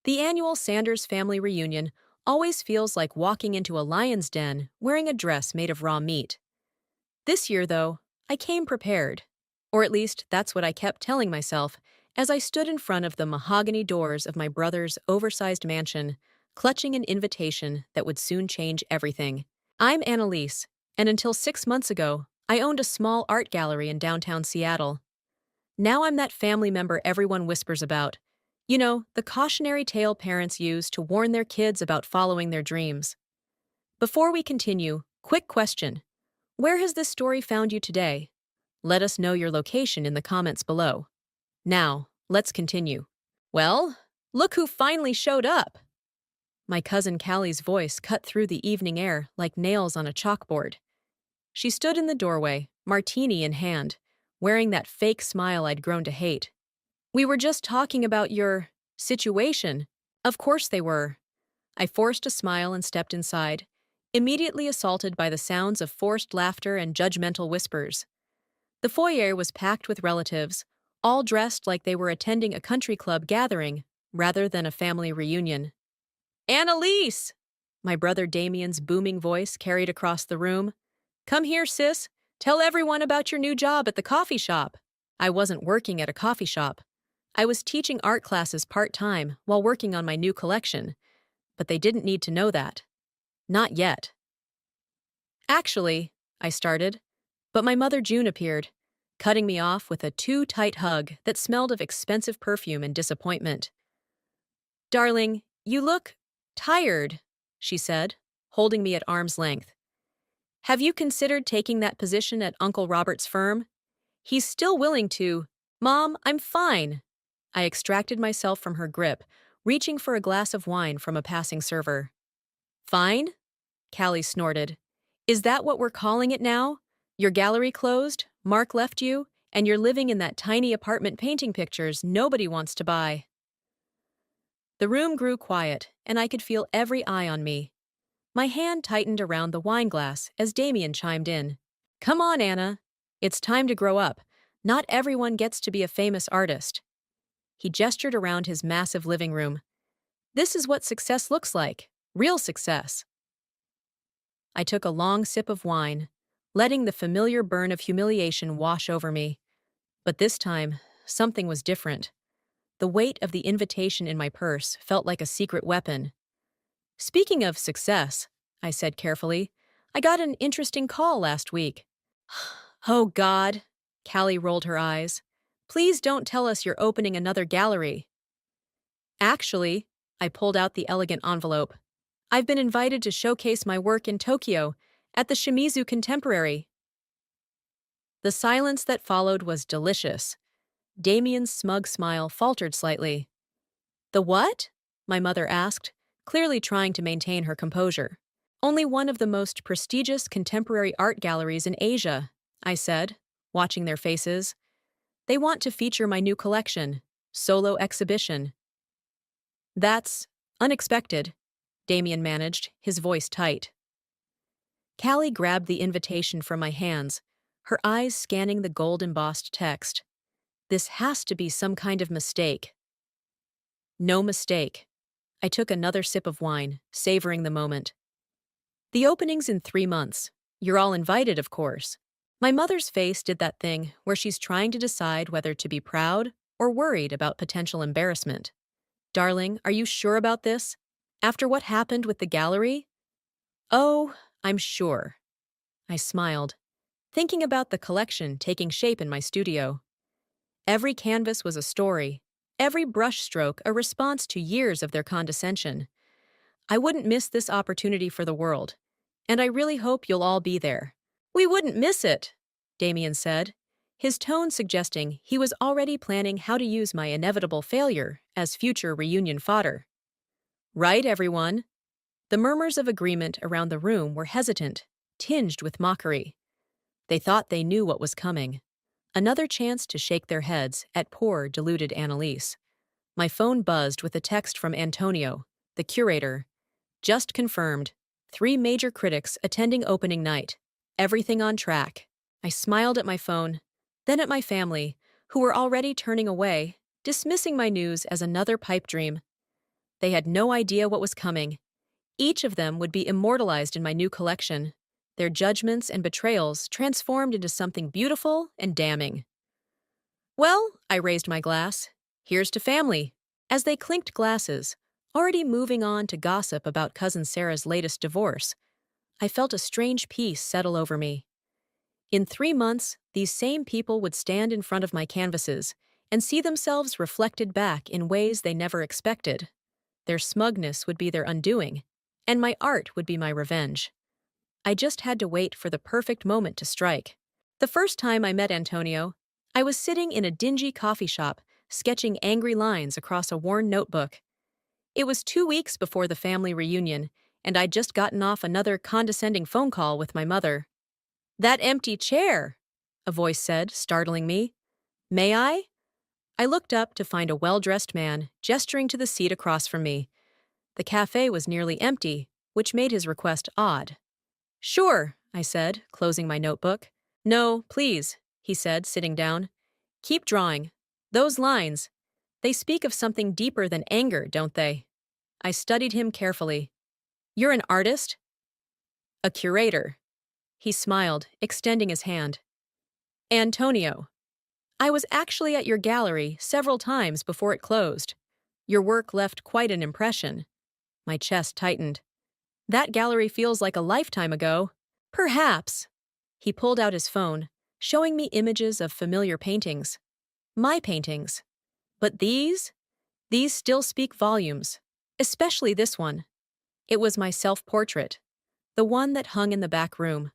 The annual Sanders family reunion always feels like walking into a lion's den wearing a dress made of raw meat. This year, though, I came prepared. Or at least that's what I kept telling myself as I stood in front of the mahogany doors of my brother's oversized mansion, clutching an invitation that would soon change everything. I'm Annalise, and until 6 months ago, I owned a small art gallery in downtown Seattle. Now I'm that family member everyone whispers about. You know, the cautionary tale parents use to warn their kids about following their dreams. Before we continue, quick question. Where has this story found you today? Let us know your location in the comments below. Now, let's continue. Well, look who finally showed up! My cousin Callie's voice cut through the evening air like nails on a chalkboard. She stood in the doorway, martini in hand, wearing that fake smile I'd grown to hate. We were just talking about your situation. Of course they were. I forced a smile and stepped inside, immediately assaulted by the sounds of forced laughter and judgmental whispers. The foyer was packed with relatives, all dressed like they were attending a country club gathering rather than a family reunion. Annalise! My brother Damien's booming voice carried across the room. Come here, sis. Tell everyone about your new job at the coffee shop. I wasn't working at a coffee shop. I was teaching art classes part-time while working on my new collection, but they didn't need to know that. Not yet. Actually, I started, but my mother June appeared, cutting me off with a too-tight hug that smelled of expensive perfume and disappointment. Darling, you look tired, she said, holding me at arm's length. Have you considered taking that position at Uncle Robert's firm? He's still willing to. Mom, I'm fine. I extracted myself from her grip, reaching for a glass of wine from a passing server. Fine? Callie snorted. Is that what we're calling it now? Your gallery closed, Mark left you, and you're living in that tiny apartment painting pictures nobody wants to buy. The room grew quiet, and I could feel every eye on me. My hand tightened around the wine glass as Damien chimed in. Come on, Anna. It's time to grow up. Not everyone gets to be a famous artist. He gestured around his massive living room. This is what success looks like. Real success. I took a long sip of wine, letting the familiar burn of humiliation wash over me. But this time, something was different. The weight of the invitation in my purse felt like a secret weapon. Speaking of success, I said carefully, I got an interesting call last week. Oh, God, Callie rolled her eyes. Please don't tell us you're opening another gallery. Actually, I pulled out the elegant envelope. I've been invited to showcase my work in Tokyo at the Shimizu Contemporary. The silence that followed was delicious. Damien's smug smile faltered slightly. The what? My mother asked, clearly trying to maintain her composure. Only one of the most prestigious contemporary art galleries in Asia, I said, watching their faces. They want to feature my new collection, solo exhibition. That's unexpected, Damien managed, his voice tight. Callie grabbed the invitation from my hands, her eyes scanning the gold-embossed text. This has to be some kind of mistake. No mistake. I took another sip of wine, savoring the moment. The opening's in 3 months. You're all invited, of course. My mother's face did that thing where she's trying to decide whether to be proud or worried about potential embarrassment. Darling, are you sure about this? After what happened with the gallery? Oh, I'm sure. I smiled, thinking about the collection taking shape in my studio. Every canvas was a story, every brushstroke a response to years of their condescension. I wouldn't miss this opportunity for the world, and I really hope you'll all be there. We wouldn't miss it, Damien said, his tone suggesting he was already planning how to use my inevitable failure as future reunion fodder. Right, everyone? The murmurs of agreement around the room were hesitant, tinged with mockery. They thought they knew what was coming. Another chance to shake their heads at poor, deluded Annalise. My phone buzzed with a text from Antonio, the curator. Just confirmed. 3 major critics attending opening night. Everything on track. I smiled at my phone, then at my family, who were already turning away, dismissing my news as another pipe dream. They had no idea what was coming. Each of them would be immortalized in my new collection, their judgments and betrayals transformed into something beautiful and damning. Well, I raised my glass. Here's to family. As they clinked glasses, already moving on to gossip about Cousin Sarah's latest divorce, I felt a strange peace settle over me. In 3 months, these same people would stand in front of my canvases and see themselves reflected back in ways they never expected. Their smugness would be their undoing, and my art would be my revenge. I just had to wait for the perfect moment to strike. The first time I met Antonio, I was sitting in a dingy coffee shop, sketching angry lines across a worn notebook. It was 2 weeks before the family reunion, and I'd just gotten off another condescending phone call with my mother. "That empty chair," a voice said, startling me. "May I?" I looked up to find a well-dressed man gesturing to the seat across from me. The cafe was nearly empty, which made his request odd. "Sure," I said, closing my notebook. "No, please," he said, sitting down. "Keep drawing. Those lines, they speak of something deeper than anger, don't they?" I studied him carefully. "You're an artist?" "A curator." He smiled, extending his hand. "Antonio, I was actually at your gallery several times before it closed. Your work left quite an impression." My chest tightened. "That gallery feels like a lifetime ago." "Perhaps." He pulled out his phone, showing me images of familiar paintings. My paintings. But these still speak volumes. Especially this one. It was my self-portrait, the one that hung in the back room.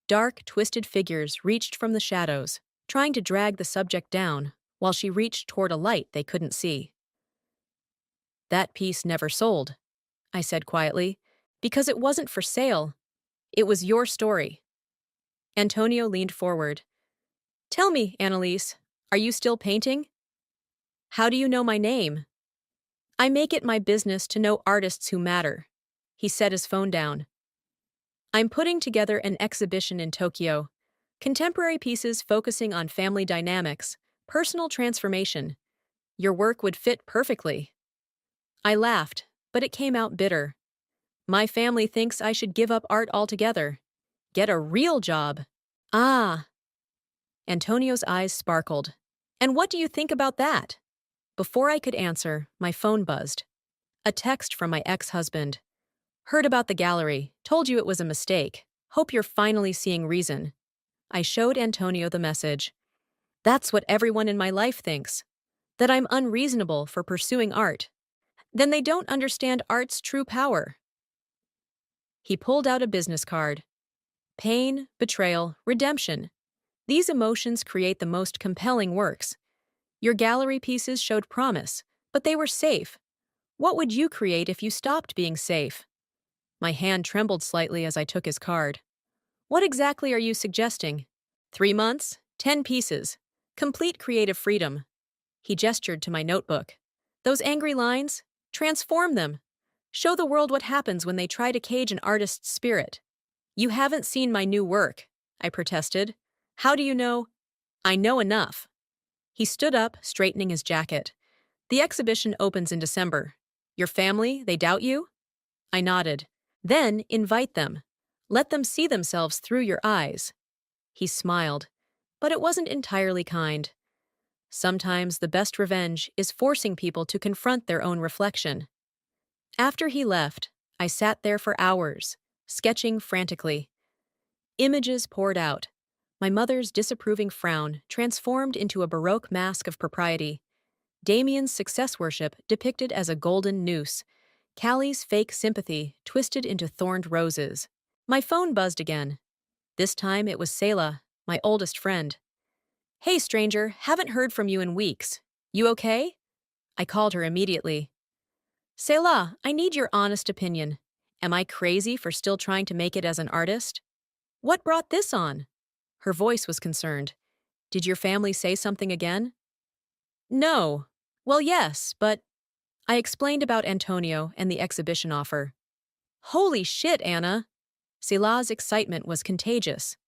Dark, twisted figures reached from the shadows, trying to drag the subject down, while she reached toward a light they couldn't see. "That piece never sold," I said quietly, "because it wasn't for sale. It was your story." Antonio leaned forward. "Tell me, Annalise, are you still painting?" "How do you know my name?" "I make it my business to know artists who matter." He set his phone down. "I'm putting together an exhibition in Tokyo. Contemporary pieces focusing on family dynamics, personal transformation. Your work would fit perfectly." I laughed, but it came out bitter. "My family thinks I should give up art altogether. Get a real job." "Ah." Antonio's eyes sparkled. "And what do you think about that?" Before I could answer, my phone buzzed. A text from my ex-husband. "Heard about the gallery. Told you it was a mistake. Hope you're finally seeing reason." I showed Antonio the message. "That's what everyone in my life thinks. That I'm unreasonable for pursuing art. Then they don't understand art's true power." He pulled out a business card. "Pain, betrayal, redemption. These emotions create the most compelling works. Your gallery pieces showed promise, but they were safe. What would you create if you stopped being safe?" My hand trembled slightly as I took his card. "What exactly are you suggesting?" 3 months, 10 pieces. Complete creative freedom." He gestured to my notebook. "Those angry lines? Transform them. Show the world what happens when they try to cage an artist's spirit." "You haven't seen my new work," I protested. "How do you know?" "I know enough." He stood up, straightening his jacket. "The exhibition opens in December. Your family, they doubt you?" I nodded. "Then invite them. Let them see themselves through your eyes." He smiled, but it wasn't entirely kind. Sometimes the best revenge is forcing people to confront their own reflection. After he left, I sat there for hours, sketching frantically. Images poured out. My mother's disapproving frown transformed into a Baroque mask of propriety. Damien's success worship depicted as a golden noose. Callie's fake sympathy twisted into thorned roses. My phone buzzed again. This time it was Selah, my oldest friend. "Hey, stranger, haven't heard from you in weeks. You okay?" I called her immediately. "Selah, I need your honest opinion. Am I crazy for still trying to make it as an artist?" "What brought this on?" Her voice was concerned. "Did your family say something again?" "No. Well, yes, but—" I explained about Antonio and the exhibition offer. "Holy shit, Anna!" Selah's excitement was contagious.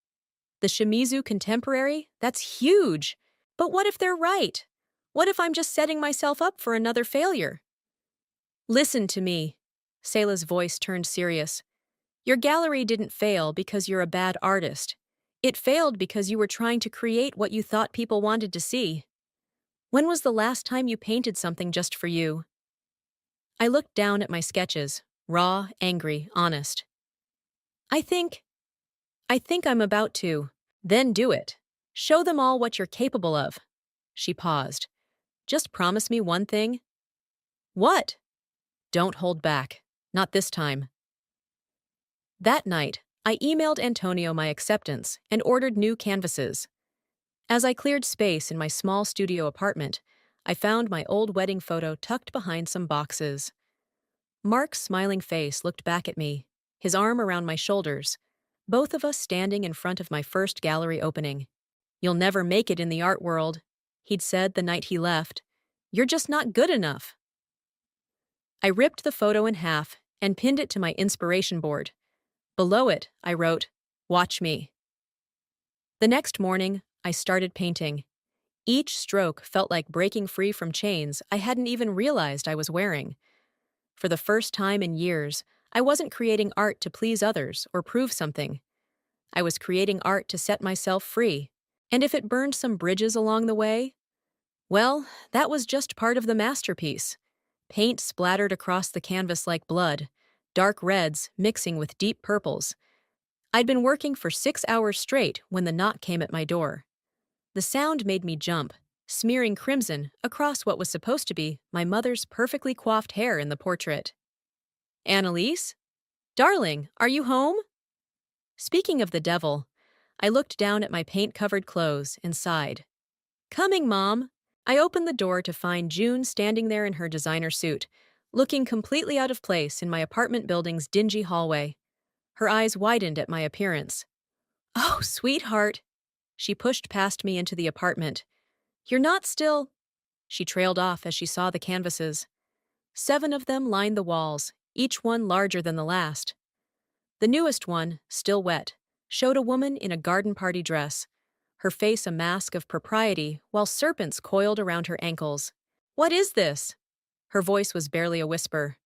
"The Shimizu Contemporary? That's huge! But what if they're right? What if I'm just setting myself up for another failure?" Listen to me. Sayla's voice turned serious. Your gallery didn't fail because you're a bad artist. It failed because you were trying to create what you thought people wanted to see. When was the last time you painted something just for you? I looked down at my sketches, raw, angry, honest. I think, I think I'm about to. Then do it. Show them all what you're capable of. She paused. Just promise me one thing. What? Don't hold back. Not this time. That night, I emailed Antonio my acceptance and ordered new canvases. As I cleared space in my small studio apartment, I found my old wedding photo tucked behind some boxes. Mark's smiling face looked back at me, his arm around my shoulders, both of us standing in front of my first gallery opening. You'll never make it in the art world, he'd said the night he left. You're just not good enough. I ripped the photo in half and pinned it to my inspiration board. Below it, I wrote, "Watch me." The next morning, I started painting. Each stroke felt like breaking free from chains I hadn't even realized I was wearing. For the first time in years, I wasn't creating art to please others or prove something. I was creating art to set myself free. And if it burned some bridges along the way, well, that was just part of the masterpiece. Paint splattered across the canvas like blood, dark reds mixing with deep purples. I'd been working for 6 hours straight when the knock came at my door. The sound made me jump, smearing crimson across what was supposed to be my mother's perfectly coiffed hair in the portrait. Annalise? Darling, are you home? Speaking of the devil, I looked down at my paint-covered clothes and sighed. Coming, Mom. I opened the door to find June standing there in her designer suit, looking completely out of place in my apartment building's dingy hallway. Her eyes widened at my appearance. Oh, sweetheart. She pushed past me into the apartment. You're not still... She trailed off as she saw the canvases. 7 of them lined the walls, each one larger than the last. The newest one, still wet, showed a woman in a garden party dress, her face a mask of propriety while serpents coiled around her ankles. What is this? Her voice was barely a whisper.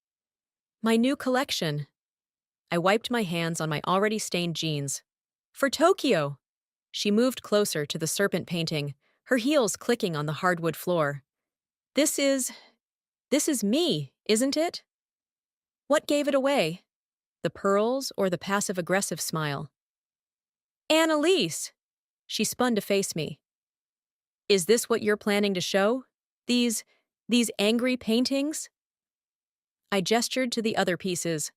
My new collection. I wiped my hands on my already stained jeans. For Tokyo. She moved closer to the serpent painting, her heels clicking on the hardwood floor. This is me, isn't it? What gave it away? The pearls or the passive-aggressive smile? Annalise! She spun to face me. Is this what you're planning to show? These angry paintings? I gestured to the other pieces.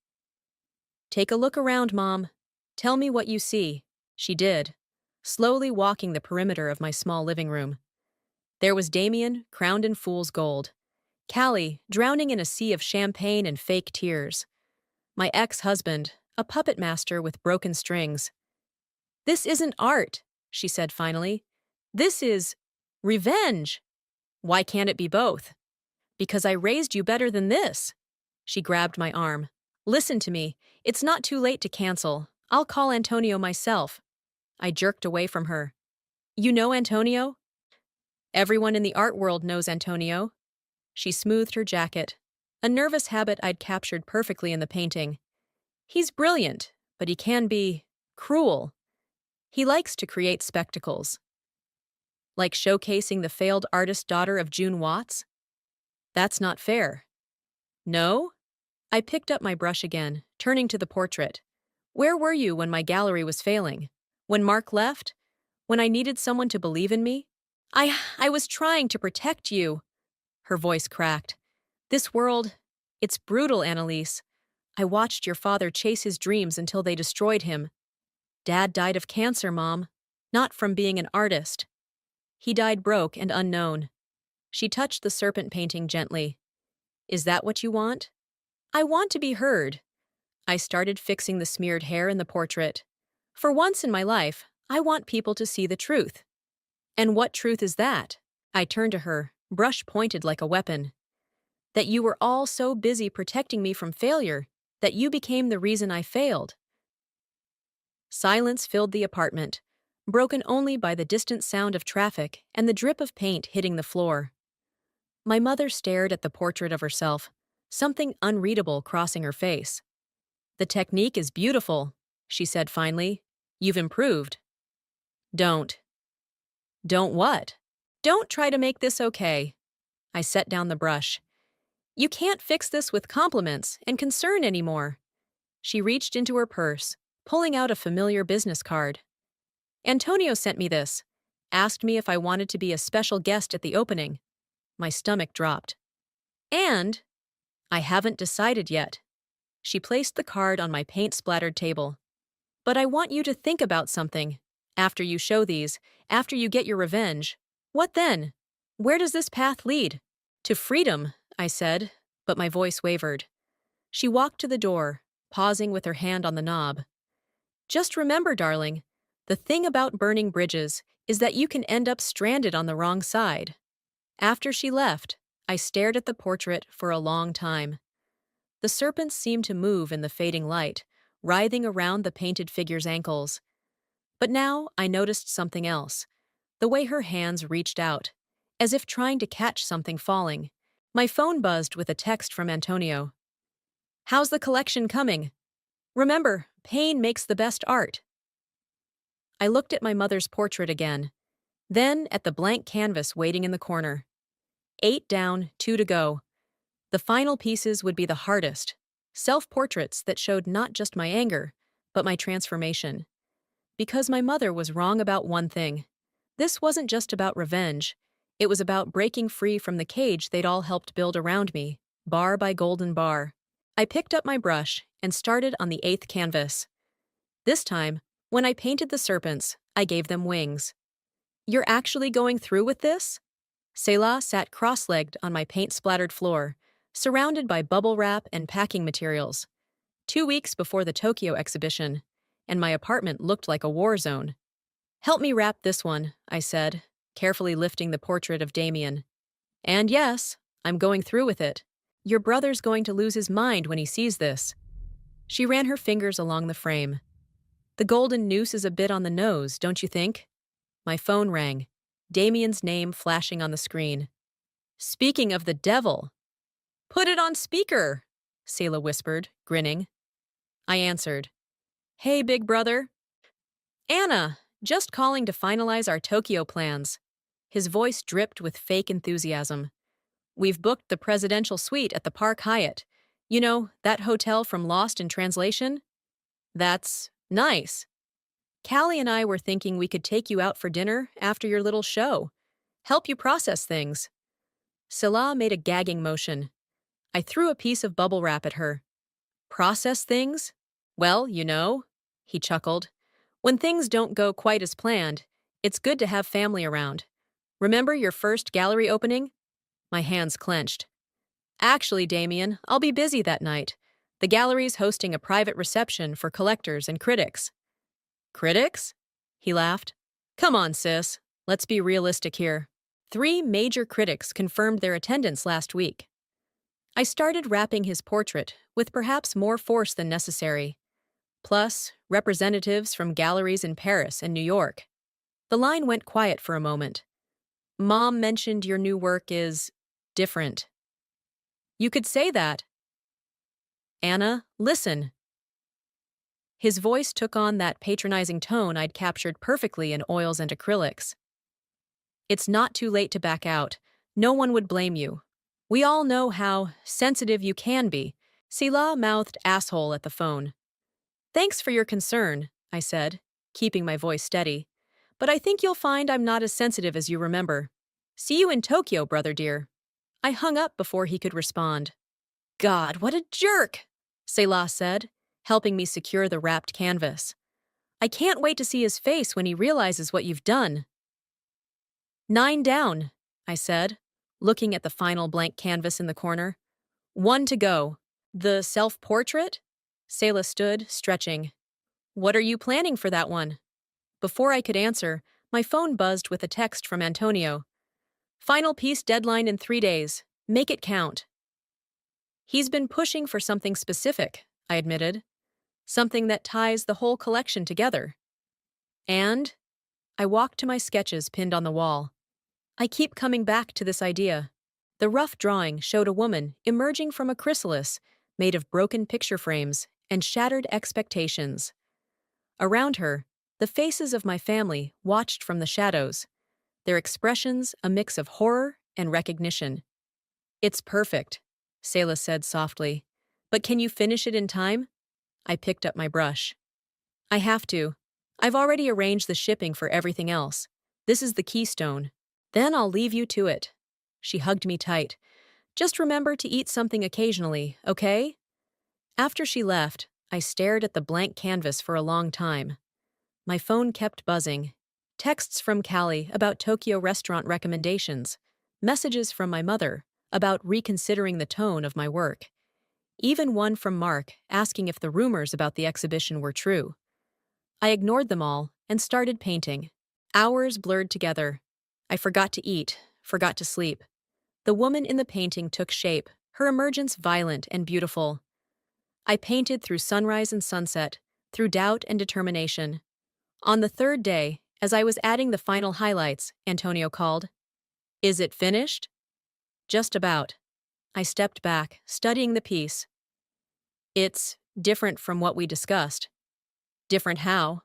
Take a look around, Mom. Tell me what you see. She did, slowly walking the perimeter of my small living room. There was Damien, crowned in fool's gold. Callie, drowning in a sea of champagne and fake tears. My ex-husband, a puppet master with broken strings. This isn't art, she said finally. This is revenge. Why can't it be both? Because I raised you better than this. She grabbed my arm. Listen to me. It's not too late to cancel. I'll call Antonio myself. I jerked away from her. You know Antonio? Everyone in the art world knows Antonio. She smoothed her jacket, a nervous habit I'd captured perfectly in the painting. He's brilliant, but he can be cruel. He likes to create spectacles. Like showcasing the failed artist daughter of June Watts? That's not fair. No? I picked up my brush again, turning to the portrait. Where were you when my gallery was failing? When Mark left? When I needed someone to believe in me? I was trying to protect you. Her voice cracked. This world, it's brutal, Annalise. I watched your father chase his dreams until they destroyed him. Dad died of cancer, Mom, not from being an artist. He died broke and unknown. She touched the serpent painting gently. Is that what you want? I want to be heard. I started fixing the smeared hair in the portrait. For once in my life, I want people to see the truth. And what truth is that? I turned to her, brush pointed like a weapon. That you were all so busy protecting me from failure, that you became the reason I failed. Silence filled the apartment, broken only by the distant sound of traffic and the drip of paint hitting the floor. My mother stared at the portrait of herself, something unreadable crossing her face. "The technique is beautiful," she said finally. "You've improved." Don't. Don't what? Don't try to make this okay. I set down the brush. You can't fix this with compliments and concern anymore. She reached into her purse, pulling out a familiar business card. Antonio sent me this. Asked me if I wanted to be a special guest at the opening. My stomach dropped. And I haven't decided yet. She placed the card on my paint-splattered table. But I want you to think about something. After you show these, after you get your revenge, what then? Where does this path lead? To freedom, I said, but my voice wavered. She walked to the door, pausing with her hand on the knob. Just remember, darling, the thing about burning bridges is that you can end up stranded on the wrong side. After she left, I stared at the portrait for a long time. The serpents seemed to move in the fading light, writhing around the painted figure's ankles. But now I noticed something else, the way her hands reached out, as if trying to catch something falling. My phone buzzed with a text from Antonio. "How's the collection coming? Remember, pain makes the best art." I looked at my mother's portrait again, then at the blank canvas waiting in the corner. 8 down, 2 to go. The final pieces would be the hardest, self-portraits that showed not just my anger, but my transformation. Because my mother was wrong about one thing. This wasn't just about revenge. It was about breaking free from the cage they'd all helped build around me, bar by golden bar. I picked up my brush and started on the 8th canvas. This time, when I painted the serpents, I gave them wings. "You're actually going through with this?" Selah sat cross-legged on my paint-splattered floor, surrounded by bubble wrap and packing materials. 2 weeks before the Tokyo exhibition, and my apartment looked like a war zone. "Help me wrap this one," I said, carefully lifting the portrait of Damien. "And yes, I'm going through with it. Your brother's going to lose his mind when he sees this." She ran her fingers along the frame. "The golden noose is a bit on the nose, don't you think?" My phone rang, Damien's name flashing on the screen. "Speaking of the devil." "Put it on speaker," Selah whispered, grinning. I answered. "Hey, big brother." "Anna, just calling to finalize our Tokyo plans." His voice dripped with fake enthusiasm. "We've booked the presidential suite at the Park Hyatt. You know, that hotel from Lost in Translation? That's nice. Callie and I were thinking we could take you out for dinner after your little show. Help you process things." Selah made a gagging motion. I threw a piece of bubble wrap at her. "Process things? Well, you know," he chuckled. "When things don't go quite as planned, it's good to have family around. Remember your first gallery opening?" My hands clenched. "Actually, Damien, I'll be busy that night. The gallery's hosting a private reception for collectors and critics." "Critics?" He laughed. "Come on, sis. Let's be realistic here. 3 major critics confirmed their attendance last week." I started wrapping his portrait with perhaps more force than necessary. Plus, representatives from galleries in Paris and New York. The line went quiet for a moment. "Mom mentioned your new work is different." "You could say that." "Anna, listen." His voice took on that patronizing tone I'd captured perfectly in oils and acrylics. "It's not too late to back out. No one would blame you. We all know how sensitive you can be." Selah mouthed asshole at the phone. "Thanks for your concern," I said, keeping my voice steady. "But I think you'll find I'm not as sensitive as you remember. See you in Tokyo, brother dear." I hung up before he could respond. "God, what a jerk," Selah said, helping me secure the wrapped canvas. "I can't wait to see his face when he realizes what you've done." 9 down, I said, looking at the final blank canvas in the corner. 1 to go. The self-portrait? Selah stood, stretching. "What are you planning for that one?" Before I could answer, my phone buzzed with a text from Antonio. "Final piece deadline in 3 days. Make it count." He's been pushing for something specific, I admitted. Something that ties the whole collection together. And I walked to my sketches pinned on the wall. I keep coming back to this idea. The rough drawing showed a woman emerging from a chrysalis made of broken picture frames and shattered expectations. Around her, the faces of my family watched from the shadows, their expressions a mix of horror and recognition. It's perfect, Selah said softly. But can you finish it in time? I picked up my brush. I have to. I've already arranged the shipping for everything else. This is the keystone. Then I'll leave you to it. She hugged me tight. Just remember to eat something occasionally, okay? After she left, I stared at the blank canvas for a long time. My phone kept buzzing. Texts from Callie about Tokyo restaurant recommendations. Messages from my mother about reconsidering the tone of my work. Even one from Mark asking if the rumors about the exhibition were true. I ignored them all and started painting. Hours blurred together. I forgot to eat, forgot to sleep. The woman in the painting took shape, her emergence violent and beautiful. I painted through sunrise and sunset, through doubt and determination. On the third day, as I was adding the final highlights, Antonio called. Is it finished? Just about. I stepped back, studying the piece. It's different from what we discussed. Different how?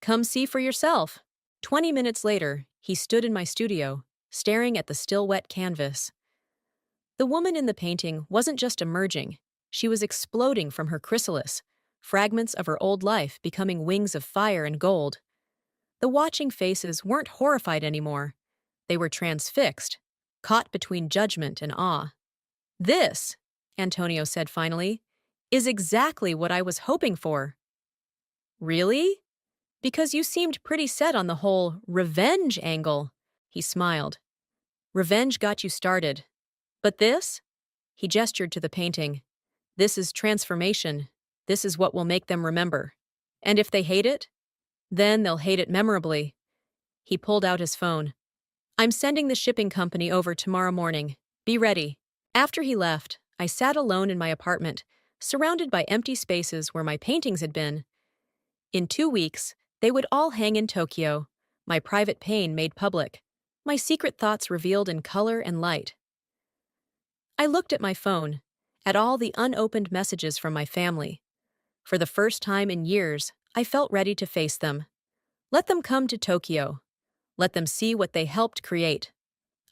Come see for yourself. 20 minutes later, he stood in my studio, staring at the still wet canvas. The woman in the painting wasn't just emerging, she was exploding from her chrysalis, fragments of her old life becoming wings of fire and gold. The watching faces weren't horrified anymore. They were transfixed, caught between judgment and awe. This, Antonio said finally, is exactly what I was hoping for. Really? Because you seemed pretty set on the whole revenge angle. He smiled. Revenge got you started. But this? He gestured to the painting. This is transformation. This is what will make them remember. And if they hate it, then they'll hate it memorably. He pulled out his phone. I'm sending the shipping company over tomorrow morning. Be ready. After he left, I sat alone in my apartment, surrounded by empty spaces where my paintings had been. In 2 weeks, they would all hang in Tokyo, my private pain made public, my secret thoughts revealed in color and light. I looked at my phone, at all the unopened messages from my family. For the first time in years, I felt ready to face them. Let them come to Tokyo. Let them see what they helped create.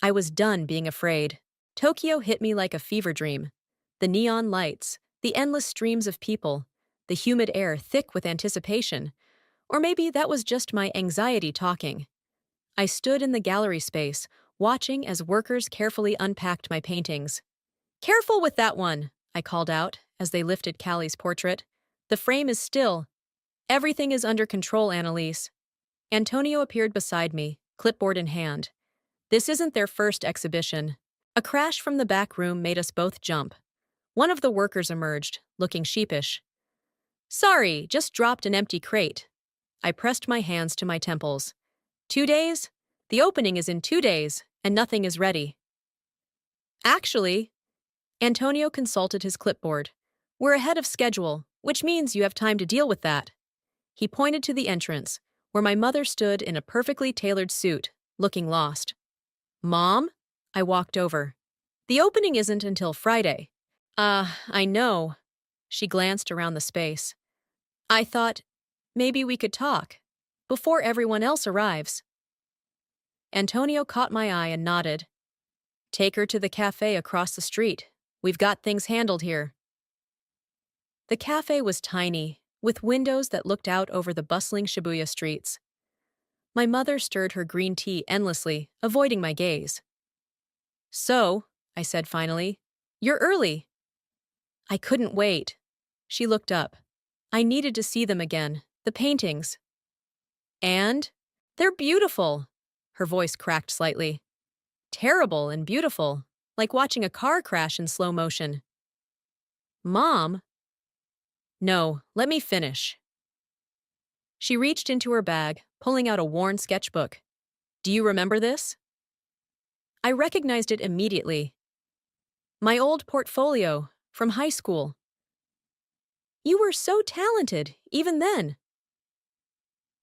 I was done being afraid. Tokyo hit me like a fever dream. The neon lights, the endless streams of people, the humid air thick with anticipation. Or maybe that was just my anxiety talking. I stood in the gallery space, watching as workers carefully unpacked my paintings. Careful with that one, I called out as they lifted Callie's portrait. The frame is still. Everything is under control, Annalise. Antonio appeared beside me, clipboard in hand. This isn't their first exhibition. A crash from the back room made us both jump. One of the workers emerged, looking sheepish. Sorry, just dropped an empty crate. I pressed my hands to my temples. 2 days? The opening is in 2 days, and nothing is ready. Actually, Antonio consulted his clipboard. We're ahead of schedule, which means you have time to deal with that. He pointed to the entrance, where my mother stood in a perfectly tailored suit, looking lost. Mom? I walked over. The opening isn't until Friday. I know. She glanced around the space. I thought, maybe we could talk, before everyone else arrives. Antonio caught my eye and nodded. Take her to the cafe across the street. We've got things handled here. The cafe was tiny, with windows that looked out over the bustling Shibuya streets. My mother stirred her green tea endlessly, avoiding my gaze. So, I said finally, you're early. I couldn't wait. She looked up. I needed to see them again, the paintings. And? They're beautiful. Her voice cracked slightly. Terrible and beautiful, like watching a car crash in slow motion. Mom? No, let me finish. She reached into her bag, pulling out a worn sketchbook. Do you remember this? I recognized it immediately. My old portfolio, from high school. You were so talented, even then.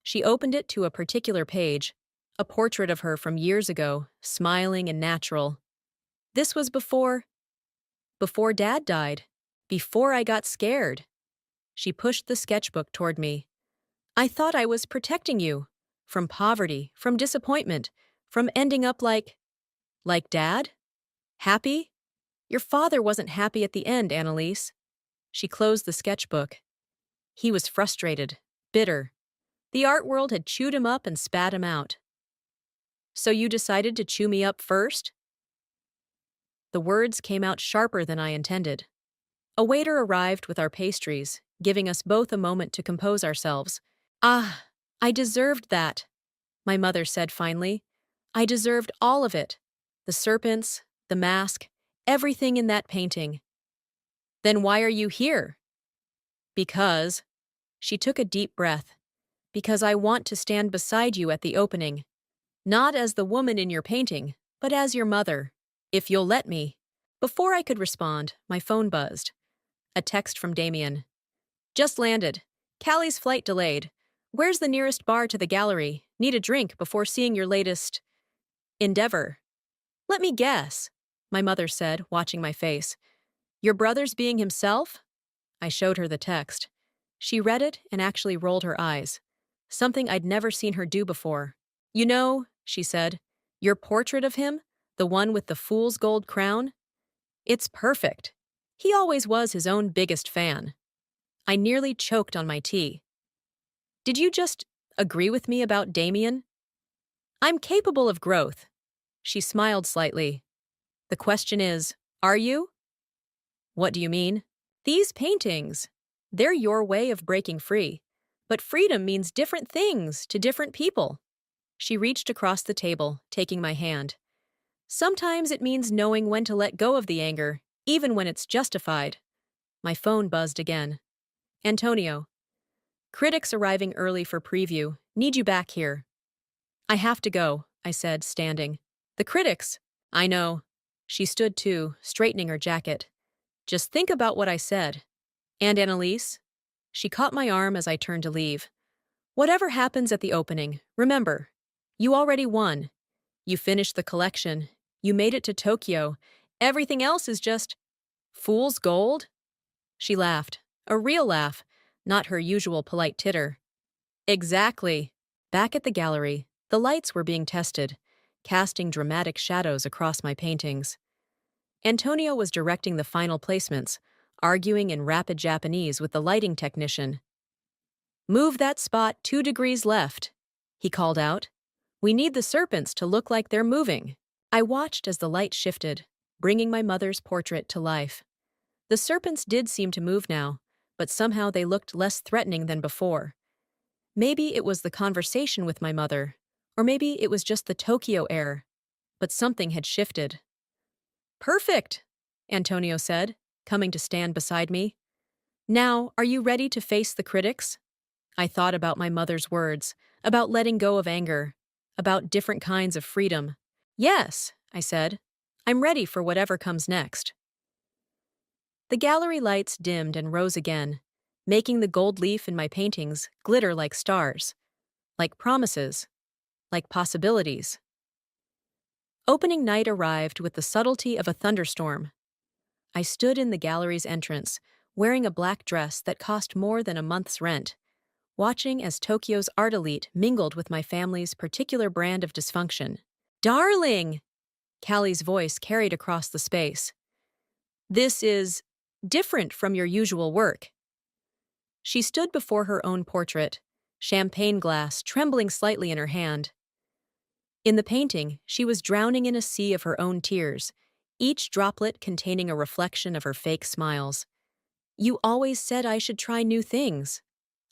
She opened it to a particular page, a portrait of her from years ago, smiling and natural. This was before Dad died. Before I got scared. She pushed the sketchbook toward me. I thought I was protecting you. From poverty, from disappointment, from ending up like Dad? Happy? Your father wasn't happy at the end, Annalise. She closed the sketchbook. He was frustrated, bitter. The art world had chewed him up and spat him out. So you decided to chew me up first? The words came out sharper than I intended. A waiter arrived with our pastries, giving us both a moment to compose ourselves. Ah, I deserved that, my mother said finally. I deserved all of it. The serpents, the mask, everything in that painting. Then why are you here? Because, she took a deep breath, because I want to stand beside you at the opening. Not as the woman in your painting, but as your mother. If you'll let me. Before I could respond, my phone buzzed. A text from Damien. Just landed. Callie's flight delayed. Where's the nearest bar to the gallery? Need a drink before seeing your latest endeavor. Let me guess, my mother said, watching my face. Your brother's being himself? I showed her the text. She read it and actually rolled her eyes. Something I'd never seen her do before. You know, she said, your portrait of him, the one with the fool's gold crown? It's perfect. He always was his own biggest fan. I nearly choked on my tea. Did you just agree with me about Damien? I'm capable of growth. She smiled slightly. The question is, are you? What do you mean? These paintings. They're your way of breaking free. But freedom means different things to different people. She reached across the table, taking my hand. Sometimes it means knowing when to let go of the anger, even when it's justified. My phone buzzed again. Antonio. Critics arriving early for preview. Need you back here. I have to go, I said, standing. The critics. I know. She stood too, straightening her jacket. Just think about what I said. And Annalise? She caught my arm as I turned to leave. Whatever happens at the opening, remember, you already won. You finished the collection. You made it to Tokyo. Everything else is just fool's gold? She laughed, a real laugh, not her usual polite titter. Exactly. Back at the gallery, the lights were being tested, casting dramatic shadows across my paintings. Antonio was directing the final placements, arguing in rapid Japanese with the lighting technician. Move that spot 2 degrees left, he called out. We need the serpents to look like they're moving. I watched as the light shifted, bringing my mother's portrait to life. The serpents did seem to move now, but somehow they looked less threatening than before. Maybe it was the conversation with my mother, or maybe it was just the Tokyo air, but something had shifted. Perfect, Antonio said, coming to stand beside me. Now, are you ready to face the critics? I thought about my mother's words, about letting go of anger, about different kinds of freedom. Yes, I said. I'm ready for whatever comes next. The gallery lights dimmed and rose again, making the gold leaf in my paintings glitter like stars, like promises, like possibilities. Opening night arrived with the subtlety of a thunderstorm. I stood in the gallery's entrance, wearing a black dress that cost more than a month's rent, watching as Tokyo's art elite mingled with my family's particular brand of dysfunction. Darling! Callie's voice carried across the space. This is different from your usual work. She stood before her own portrait, champagne glass trembling slightly in her hand. In the painting, she was drowning in a sea of her own tears, each droplet containing a reflection of her fake smiles. You always said I should try new things,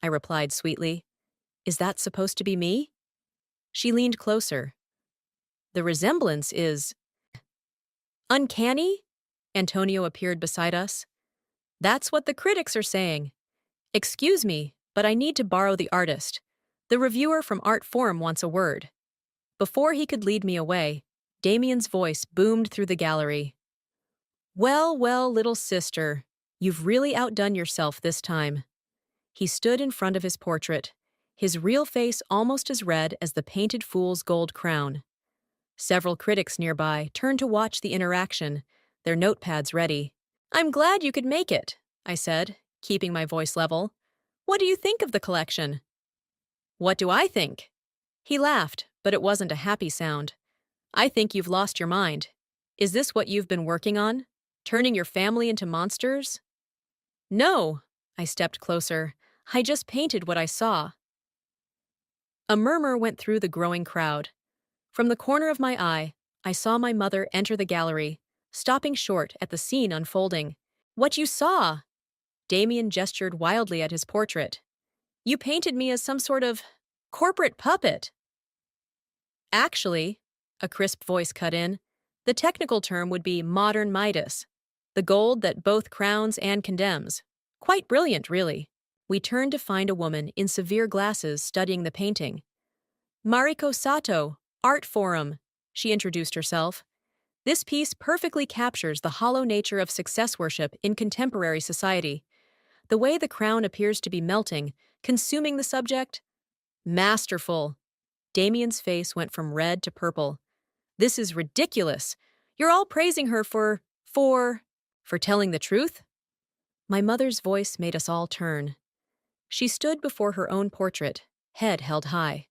I replied sweetly. Is that supposed to be me? She leaned closer. The resemblance is uncanny? Antonio appeared beside us. That's what the critics are saying. Excuse me, but I need to borrow the artist. The reviewer from Art Forum wants a word. Before he could lead me away, Damien's voice boomed through the gallery. Well, well, little sister, you've really outdone yourself this time. He stood in front of his portrait, his real face almost as red as the painted fool's gold crown. Several critics nearby turned to watch the interaction, their notepads ready. "I'm glad you could make it," I said, keeping my voice level. "What do you think of the collection?" "What do I think?" He laughed, but it wasn't a happy sound. "I think you've lost your mind. Is this what you've been working on? Turning your family into monsters?" "No." I stepped closer. "I just painted what I saw." A murmur went through the growing crowd. From the corner of my eye, I saw my mother enter the gallery, stopping short at the scene unfolding. "What you saw?" Damien gestured wildly at his portrait. "You painted me as some sort of corporate puppet." "Actually," a crisp voice cut in, "the technical term would be modern Midas, the gold that both crowns and condemns. Quite brilliant, really." We turned to find a woman in severe glasses studying the painting. "Mariko Sato, Art Forum," she introduced herself. "This piece perfectly captures the hollow nature of success worship in contemporary society. The way the crown appears to be melting, consuming the subject. Masterful." Damien's face went from red to purple. "This is ridiculous. You're all praising her for telling the truth?" My mother's voice made us all turn. She stood before her own portrait, head held high.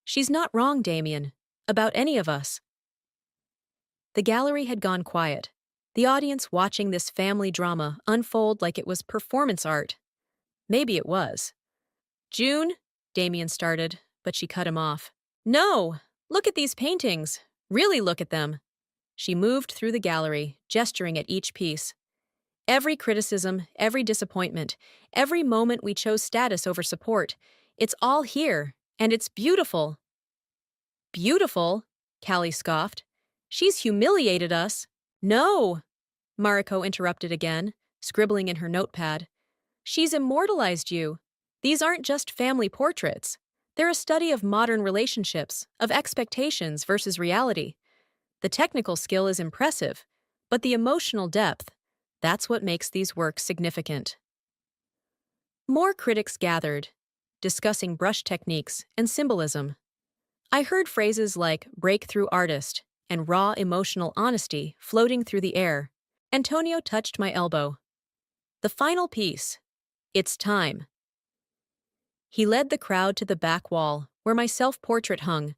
"She's not wrong, Damien. About any of us." The gallery had gone quiet, the audience watching this family drama unfold like it was performance art. Maybe it was. "June," Damien started, but she cut him off. "No! Look at these paintings. Really look at them." She moved through the gallery, gesturing at each piece. "Every criticism, every disappointment, every moment we chose status over support, it's all here, and it's beautiful." "Beautiful?" Callie scoffed. "She's humiliated us." "No!" Mariko interrupted again, scribbling in her notepad. "She's immortalized you. These aren't just family portraits. They're a study of modern relationships, of expectations versus reality. The technical skill is impressive, but the emotional depth, that's what makes these works significant." More critics gathered, discussing brush techniques and symbolism. I heard phrases like breakthrough artist and raw emotional honesty floating through the air. Antonio touched my elbow. "The final piece. It's time." He led the crowd to the back wall, where my self-portrait hung,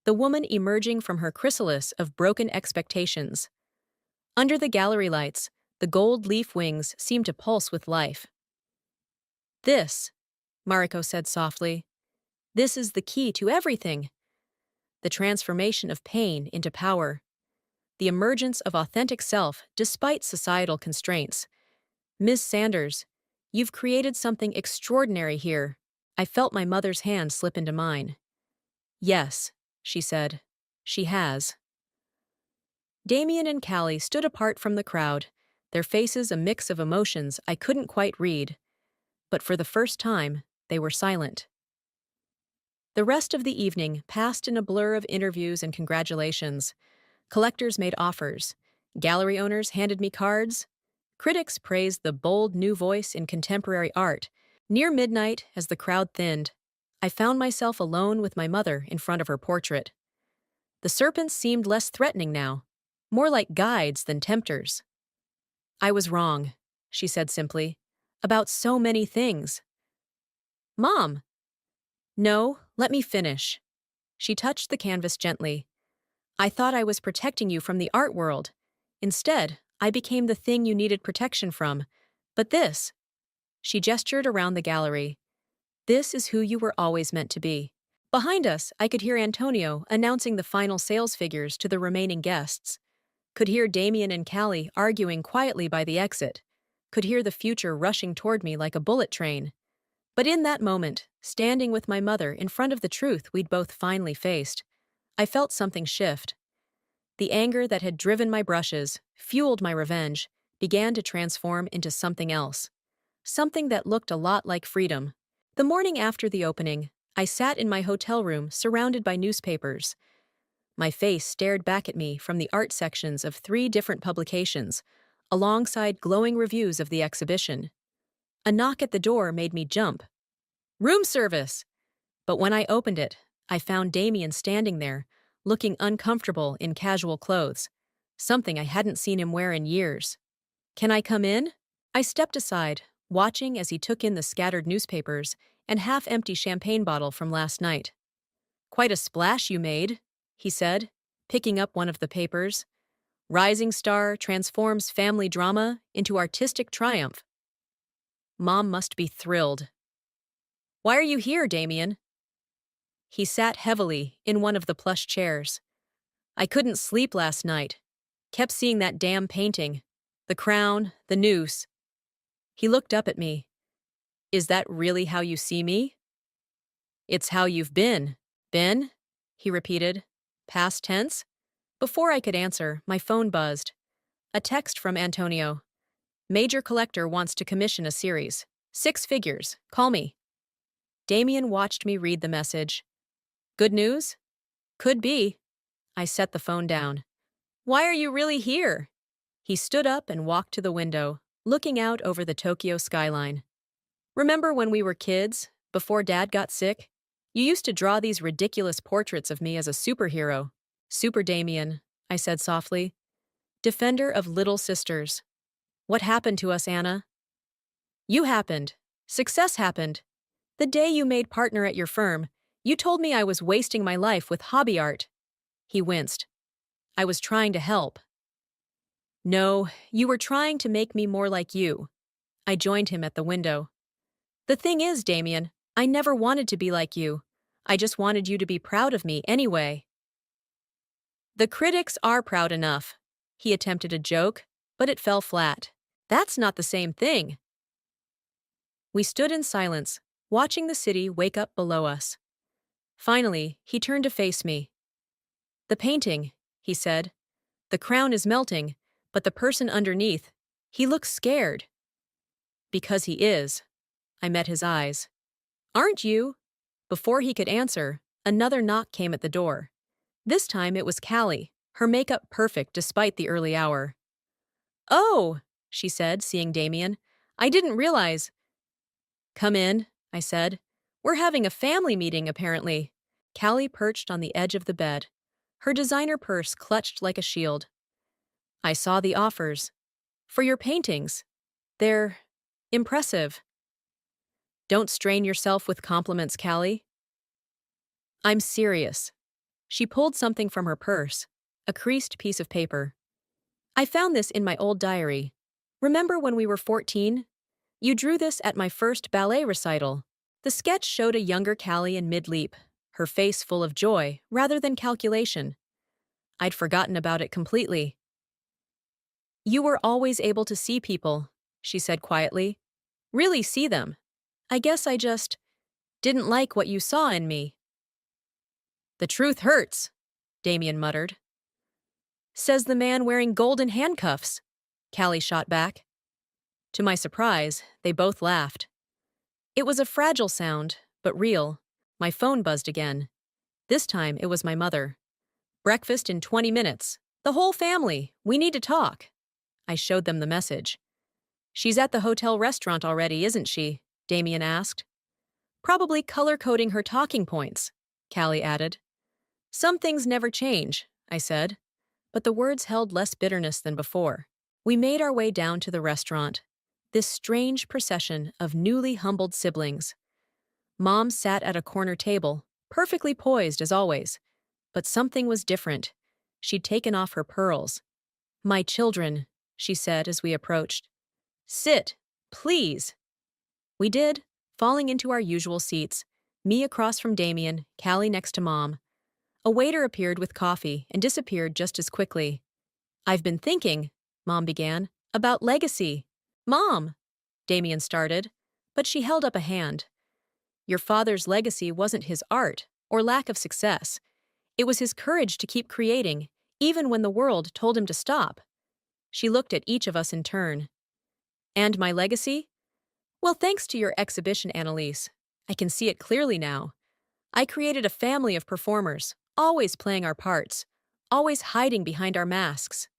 the woman emerging from her chrysalis of broken expectations. Under the gallery lights, the gold leaf wings seemed to pulse with life. "This," Mariko said softly, "this is the key to everything. The transformation of pain into power. The emergence of authentic self despite societal constraints. Ms. Sanders, you've created something extraordinary here." I felt my mother's hand slip into mine. "Yes," she said. "She has." Damien and Callie stood apart from the crowd, their faces a mix of emotions I couldn't quite read. But for the first time, they were silent. The rest of the evening passed in a blur of interviews and congratulations. Collectors made offers. Gallery owners handed me cards. Critics praised the bold new voice in contemporary art. Near midnight, as the crowd thinned, I found myself alone with my mother in front of her portrait. The serpents seemed less threatening now, more like guides than tempters. "I was wrong," she said simply, "about so many things." "Mom!" "No, let me finish." She touched the canvas gently. "I thought I was protecting you from the art world. Instead, I became the thing you needed protection from. But this," she gestured around the gallery, "this is who you were always meant to be." Behind us, I could hear Antonio announcing the final sales figures to the remaining guests. Could hear Damien and Callie arguing quietly by the exit. Could hear the future rushing toward me like a bullet train. But in that moment, standing with my mother in front of the truth we'd both finally faced, I felt something shift. The anger that had driven my brushes, fueled my revenge, began to transform into something else. Something that looked a lot like freedom. The morning after the opening, I sat in my hotel room surrounded by newspapers. My face stared back at me from the art sections of 3 different publications, alongside glowing reviews of the exhibition. A knock at the door made me jump. "Room service!" But when I opened it, I found Damien standing there, looking uncomfortable in casual clothes, something I hadn't seen him wear in years. "Can I come in?" I stepped aside, watching as he took in the scattered newspapers and half-empty champagne bottle from last night. "Quite a splash you made," he said, picking up one of the papers. "Rising star transforms family drama into artistic triumph." Mom must be thrilled. "Why are you here, Damien?" He sat heavily in one of the plush chairs. "I couldn't sleep last night. Kept seeing that damn painting. The crown, the noose." He looked up at me. "Is that really how you see me?" "It's how you've been," he repeated, past tense. Before I could answer, my phone buzzed. A text from Antonio. "Major collector wants to commission a series. 6 figures. Call me." Damien watched me read the message. "Good news?" "Could be." I set the phone down. "Why are you really here?" He stood up and walked to the window, looking out over the Tokyo skyline. "Remember when we were kids, before Dad got sick? You used to draw these ridiculous portraits of me as a superhero." "Super Damien," I said softly. "Defender of little sisters." "What happened to us, Anna?" "You happened. Success happened. The day you made partner at your firm, you told me I was wasting my life with hobby art." He winced. "I was trying to help." "No, you were trying to make me more like you." I joined him at the window. "The thing is, Damien, I never wanted to be like you. I just wanted you to be proud of me anyway." "The critics are proud enough." He attempted a joke, but it fell flat. "That's not the same thing." We stood in silence, watching the city wake up below us. Finally, he turned to face me. "The painting," he said. "The crown is melting, but the person underneath, he looks scared." "Because he is." I met his eyes. "Aren't you?" Before he could answer, another knock came at the door. This time it was Callie, her makeup perfect despite the early hour. "Oh," she said, seeing Damien. "I didn't realize." "Come in," I said. "We're having a family meeting, apparently." Callie perched on the edge of the bed, her designer purse clutched like a shield. "I saw the offers. For your paintings. They're impressive." "Don't strain yourself with compliments, Callie." "I'm serious." She pulled something from her purse, a creased piece of paper. "I found this in my old diary. Remember when we were 14? You drew this at my first ballet recital." The sketch showed a younger Callie in mid-leap, her face full of joy rather than calculation. I'd forgotten about it completely. "You were always able to see people," she said quietly. "Really see them. I guess I just didn't like what you saw in me." "The truth hurts," Damien muttered. "Says the man wearing golden handcuffs," Callie shot back. To my surprise, they both laughed. It was a fragile sound, but real. My phone buzzed again. This time it was my mother. "Breakfast in 20 minutes. The whole family. We need to talk." I showed them the message. "She's at the hotel restaurant already, isn't she?" Damien asked. "Probably color-coding her talking points," Callie added. "Some things never change," I said, but the words held less bitterness than before. We made our way down to the restaurant, this strange procession of newly humbled siblings. Mom sat at a corner table, perfectly poised as always, but something was different. She'd taken off her pearls. "My children," she said as we approached. "Sit, please." We did, falling into our usual seats, me across from Damien, Callie next to Mom. A waiter appeared with coffee and disappeared just as quickly. "I've been thinking," Mom began, "about legacy." "Mom," Damien started, but she held up a hand. "Your father's legacy wasn't his art or lack of success. It was his courage to keep creating, even when the world told him to stop." She looked at each of us in turn. "And my legacy? Well, thanks to your exhibition, Annalise. I can see it clearly now. I created a family of performers, always playing our parts, always hiding behind our masks."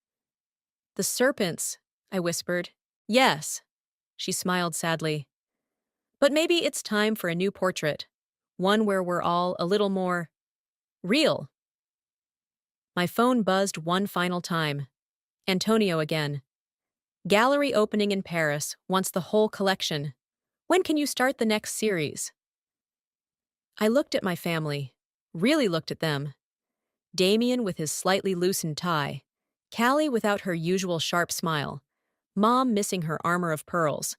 "The serpents," I whispered. "Yes." She smiled sadly. "But maybe it's time for a new portrait. One where we're all a little more real." My phone buzzed one final time. Antonio again. Gallery opening in Paris wants the whole collection. When can you start the next series? I looked at my family. Really looked at them. Damien with his slightly loosened tie. Callie without her usual sharp smile. Mom missing her armor of pearls.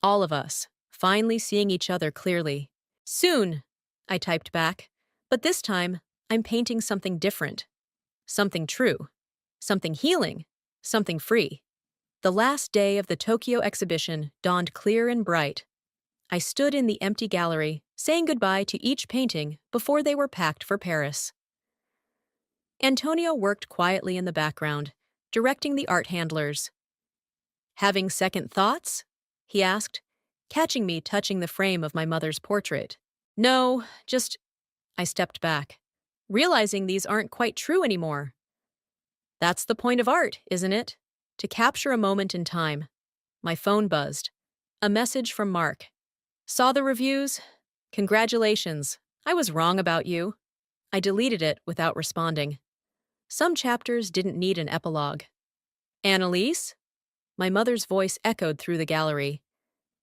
All of us, finally seeing each other clearly. Soon, I typed back. But this time, I'm painting something different. Something true. Something healing. Something free. The last day of the Tokyo exhibition dawned clear and bright. I stood in the empty gallery, saying goodbye to each painting before they were packed for Paris. Antonio worked quietly in the background, directing the art handlers. Having second thoughts? He asked, catching me touching the frame of my mother's portrait. No, just... I stepped back, realizing these aren't quite true anymore. That's the point of art, isn't it? To capture a moment in time. My phone buzzed. A message from Mark. Saw the reviews? Congratulations. I was wrong about you. I deleted it without responding. Some chapters didn't need an epilogue. Annalise? My mother's voice echoed through the gallery.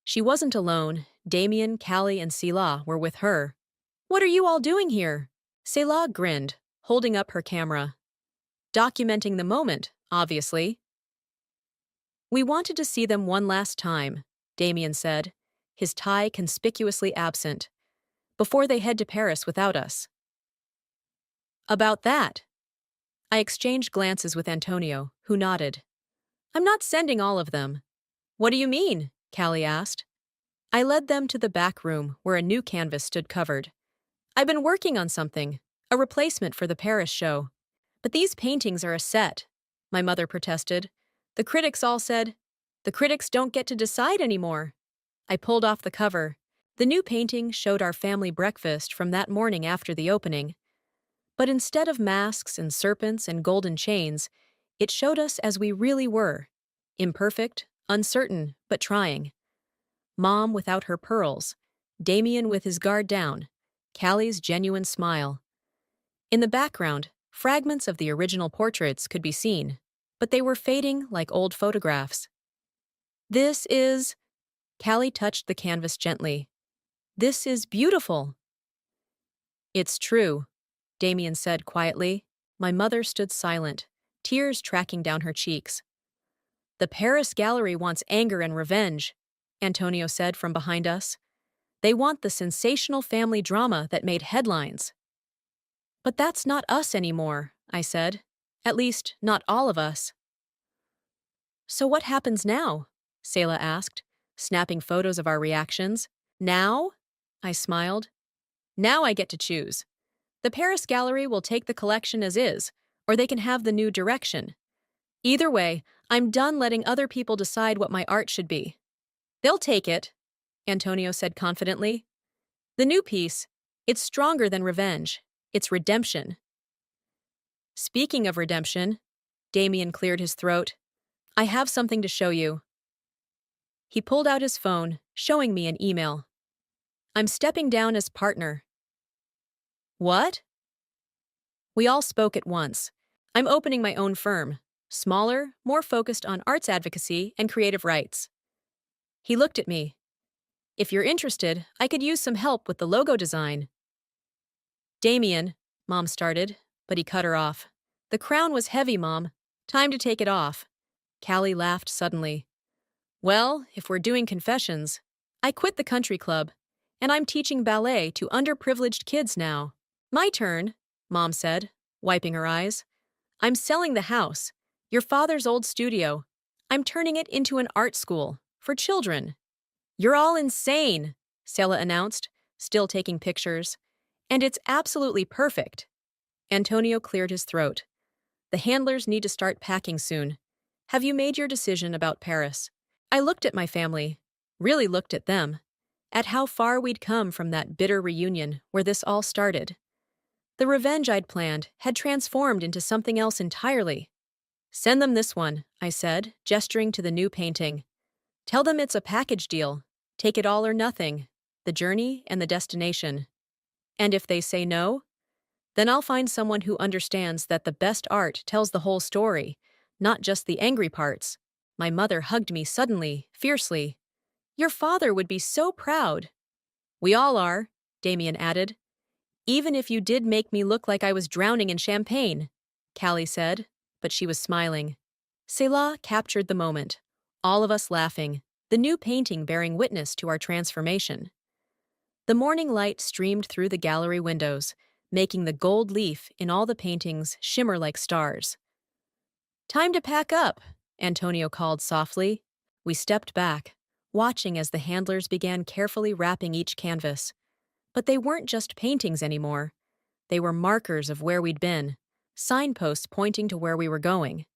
She wasn't alone. Damien, Callie, and Sela were with her. What are you all doing here? Sela grinned, holding up her camera. Documenting the moment, obviously. We wanted to see them one last time, Damien said, his tie conspicuously absent, before they head to Paris without us. About that. I exchanged glances with Antonio, who nodded. I'm not sending all of them. What do you mean? Callie asked. I led them to the back room where a new canvas stood covered. I've been working on something, a replacement for the Paris show. But these paintings are a set, my mother protested. The critics all said, the critics don't get to decide anymore. I pulled off the cover. The new painting showed our family breakfast from that morning after the opening. But instead of masks and serpents and golden chains, it showed us as we really were. Imperfect, uncertain, but trying. Mom without her pearls, Damien with his guard down, Callie's genuine smile. In the background, fragments of the original portraits could be seen, but they were fading like old photographs. This is... Callie touched the canvas gently. This is beautiful. It's true, Damien said quietly. My mother stood silent, tears tracking down her cheeks. The Paris Gallery wants anger and revenge, Antonio said from behind us. They want the sensational family drama that made headlines. But that's not us anymore, I said. At least, not all of us. So what happens now? Sela asked, snapping photos of our reactions. Now? I smiled. Now I get to choose. The Paris Gallery will take the collection as is, or they can have the new direction. Either way, I'm done letting other people decide what my art should be. They'll take it, Antonio said confidently. The new piece, it's stronger than revenge. It's redemption. Speaking of redemption, Damien cleared his throat. I have something to show you. He pulled out his phone, showing me an email. I'm stepping down as partner. What? We all spoke at once. I'm opening my own firm, smaller, more focused on arts advocacy and creative rights. He looked at me. If you're interested, I could use some help with the logo design. Damien, Mom started, but he cut her off. The crown was heavy, Mom. Time to take it off. Callie laughed suddenly. Well, if we're doing confessions, I quit the country club, and I'm teaching ballet to underprivileged kids now. My turn, Mom said, wiping her eyes. I'm selling the house, your father's old studio. I'm turning it into an art school for children. You're all insane, Sela announced, still taking pictures. And it's absolutely perfect. Antonio cleared his throat. The handlers need to start packing soon. Have you made your decision about Paris? I looked at my family, really looked at them, at how far we'd come from that bitter reunion where this all started. The revenge I'd planned had transformed into something else entirely. Send them this one, I said, gesturing to the new painting. Tell them it's a package deal. Take it all or nothing, the journey and the destination. And if they say no? Then I'll find someone who understands that the best art tells the whole story, not just the angry parts. My mother hugged me suddenly, fiercely. Your father would be so proud. We all are, Damien added. Even if you did make me look like I was drowning in champagne, Callie said, but she was smiling. Selah captured the moment, all of us laughing, the new painting bearing witness to our transformation. The morning light streamed through the gallery windows, making the gold leaf in all the paintings shimmer like stars. Time to pack up, Antonio called softly. We stepped back, watching as the handlers began carefully wrapping each canvas. But they weren't just paintings anymore. They were markers of where we'd been, signposts pointing to where we were going.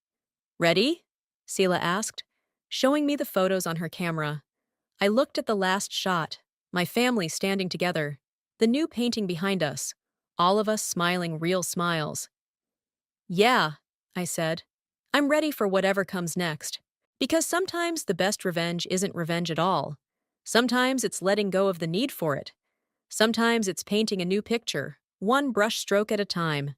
Ready? Selah asked, showing me the photos on her camera. I looked at the last shot, my family standing together, the new painting behind us, all of us smiling real smiles. Yeah, I said. I'm ready for whatever comes next. Because sometimes the best revenge isn't revenge at all. Sometimes it's letting go of the need for it. Sometimes it's painting a new picture, one brush stroke at a time.